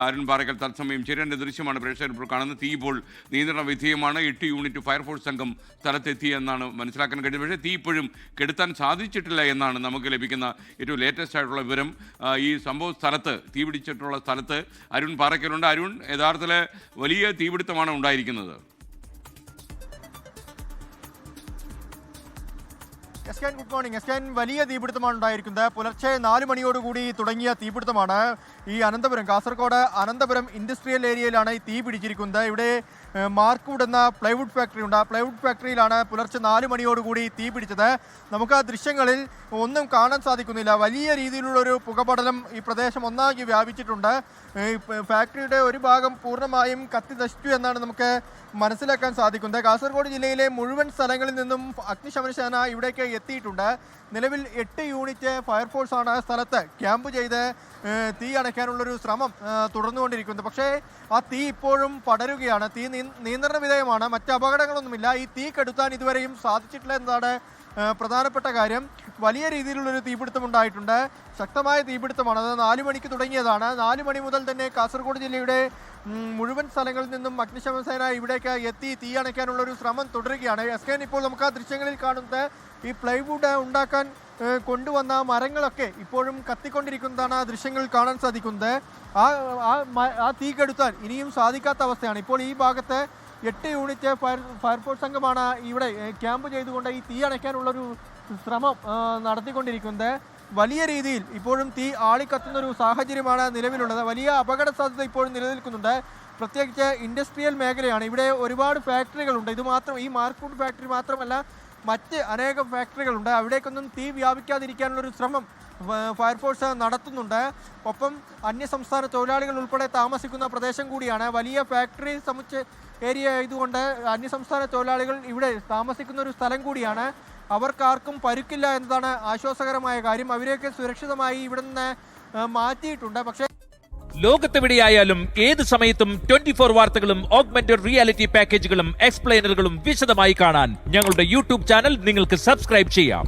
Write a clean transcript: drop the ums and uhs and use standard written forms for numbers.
അരുൺ പാറക്കൽ തത്സമയം ചേരേണ്ട ദൃശ്യമാണ് പ്രേക്ഷകർ ഇപ്പോൾ കാണുന്നത്. തീ ഇപ്പോൾ നിയന്ത്രണ വിധേയമാണ്. 8 യൂണിറ്റ് ഫയർഫോഴ്സ് സംഘം സ്ഥലത്തെത്തിയെന്നാണ് മനസ്സിലാക്കാൻ കഴിയുന്നത്. പക്ഷേ തീ ഇപ്പോഴും കെടുത്താൻ സാധിച്ചിട്ടില്ല എന്നാണ് നമുക്ക് ലഭിക്കുന്ന ഏറ്റവും ലേറ്റസ്റ്റ് ആയിട്ടുള്ള വിവരം. ഈ സംഭവ സ്ഥലത്ത്, തീ പിടിച്ചിട്ടുള്ള സ്ഥലത്ത് അരുൺ പാറക്കലുണ്ട്. അരുൺ, യഥാർത്ഥത്തിൽ വലിയ തീപിടുത്തമാണ് ഉണ്ടായിരിക്കുന്നത്. Good morning. വലിയ തീപിടുത്തമാണ് ഉണ്ടായിരിക്കുന്നത്. പുലർച്ചെ 4 മണിയോടുകൂടി തുടങ്ങിയ തീപിടുത്തമാണ്. ഈ അനന്തപുരം, കാസർഗോഡ് അനന്തപുരം ഇൻഡസ്ട്രിയൽ ഏരിയയിലാണ് ഈ തീ പിടിച്ചിരിക്കുന്നത്. ഇവിടെ മാർക്ക്വുഡ് എന്ന പ്ലൈവുഡ് ഫാക്ടറി ഉണ്ട്. ആ പ്ലൈവുഡ് ഫാക്ടറിയിലാണ് പുലർച്ചെ 4 മണിയോടുകൂടി തീ പിടിച്ചത്. നമുക്ക് ആ ദൃശ്യങ്ങളിൽ ഒന്നും കാണാൻ സാധിക്കുന്നില്ല. വലിയ രീതിയിലുള്ളൊരു പുകപടലം ഈ പ്രദേശം ഒന്നാകെ വ്യാപിച്ചിട്ടുണ്ട്. ഈ ഫാക്ടറിയുടെ ഒരു ഭാഗം പൂർണ്ണമായും കത്തി നശിച്ചു എന്നാണ് നമുക്ക് മനസ്സിലാക്കാൻ സാധിക്കുന്നത്. കാസർഗോഡ് ജില്ലയിലെ മുഴുവൻ സ്ഥലങ്ങളിൽ നിന്നും അഗ്നിശമന സേന ഇവിടേക്ക് എത്തിയിട്ടുണ്ട്. നിലവിൽ 8 യൂണിറ്റ് ഫയർഫോഴ്സാണ് സ്ഥലത്ത് ക്യാമ്പ് ചെയ്ത് തീ അണയ്ക്കാനുള്ളൊരു ശ്രമം തുടർന്നുകൊണ്ടിരിക്കുന്നത്. പക്ഷേ ആ തീ ഇപ്പോഴും പടരുകയാണ്. തീ നിയന്ത്രണ വിധേയമാണ്. മറ്റ് അപകടങ്ങളൊന്നുമില്ല. ഈ തീ കെടുത്താൻ ഇതുവരെയും സാധിച്ചിട്ടില്ല എന്നതാണ് പ്രധാനപ്പെട്ട കാര്യം. വലിയ രീതിയിലുള്ളൊരു തീപിടുത്തം ഉണ്ടായിട്ടുണ്ട്. ശക്തമായ തീപിടുത്തമാണ്. അത് 4 മണിക്ക് തുടങ്ങിയതാണ്. 4 മണി മുതൽ തന്നെ കാസർഗോഡ് ജില്ലയുടെ മുഴുവൻ സ്ഥലങ്ങളിൽ നിന്നും അഗ്നിശമന സേന ഇവിടേക്ക് എത്തി തീ അണയ്ക്കാനുള്ളൊരു ശ്രമം തുടരുകയാണ്. ഇപ്പോൾ നമുക്ക് ആ ദൃശ്യങ്ങളിൽ കാണുന്നത് ഈ പ്ലൈവുഡ് ഉണ്ടാക്കാൻ കൊണ്ടുവന്ന മരങ്ങളൊക്കെ ഇപ്പോഴും കത്തിക്കൊണ്ടിരിക്കുന്നതാണ് ആ ദൃശ്യങ്ങളിൽ കാണാൻ സാധിക്കുന്നത്. ആ തീ കെടുത്താൻ ഇനിയും സാധിക്കാത്ത അവസ്ഥയാണ്. ഇപ്പോൾ ഈ ഭാഗത്ത് 8 യൂണിറ്റ് ഫയർഫോഴ്സ് സംഘമാണ് ഇവിടെ ക്യാമ്പ് ചെയ്തുകൊണ്ട് ഈ തീ അണയ്ക്കാനുള്ളൊരു ശ്രമം നടത്തിക്കൊണ്ടിരിക്കുന്നത്. വലിയ രീതിയിൽ ഇപ്പോഴും തീ ആളിക്കത്തുന്നൊരു സാഹചര്യമാണ് നിലവിലുള്ളത്. വലിയ അപകട സാധ്യത ഇപ്പോഴും നിലനിൽക്കുന്നുണ്ട്. പ്രത്യേകിച്ച് ഇൻഡസ്ട്രിയൽ മേഖലയാണ്. ഇവിടെ ഒരുപാട് ഫാക്ടറികളുണ്ട്. ഈ മാർക്ക്വുഡ് ഫാക്ടറി മാത്രമല്ല, മറ്റ് അനേകം ഫാക്ടറികളുണ്ട്. അവിടേക്കൊന്നും തീ വ്യാപിക്കാതിരിക്കാനുള്ളൊരു ശ്രമം ഫയർഫോഴ്സ് നടത്തുന്നുണ്ട്. ഒപ്പം അന്യസംസ്ഥാന തൊഴിലാളികൾ ഉൾപ്പെടെ താമസിക്കുന്ന പ്രദേശം കൂടിയാണ്. വലിയ ഫാക്ടറി സമുച്ചയ ഏരിയ ആയതുകൊണ്ട് അന്യസംസ്ഥാന തൊഴിലാളികൾ ഇവിടെ താമസിക്കുന്ന ഒരു സ്ഥലം കൂടിയാണ്. അവർക്കാർക്കും പരുക്കില്ല എന്നതാണ് ആശ്വാസകരമായ കാര്യം. അവരെയൊക്കെ സുരക്ഷിതമായി ഇവിടെ നിന്ന് മാറ്റിയിട്ടുണ്ട്. പക്ഷേ ലോകത്തെവിടെയായാലും ഏത് സമയത്തും 24 വാർത്തകളും ഓഗ്മെന്റഡ് റിയാലിറ്റി പാക്കേജുകളും എക്സ്പ്ലെയിനറുകളും വിശദമായി കാണാൻ ഞങ്ങളുടെ യൂട്യൂബ് ചാനൽ നിങ്ങൾക്ക് സബ്സ്ക്രൈബ് ചെയ്യാം.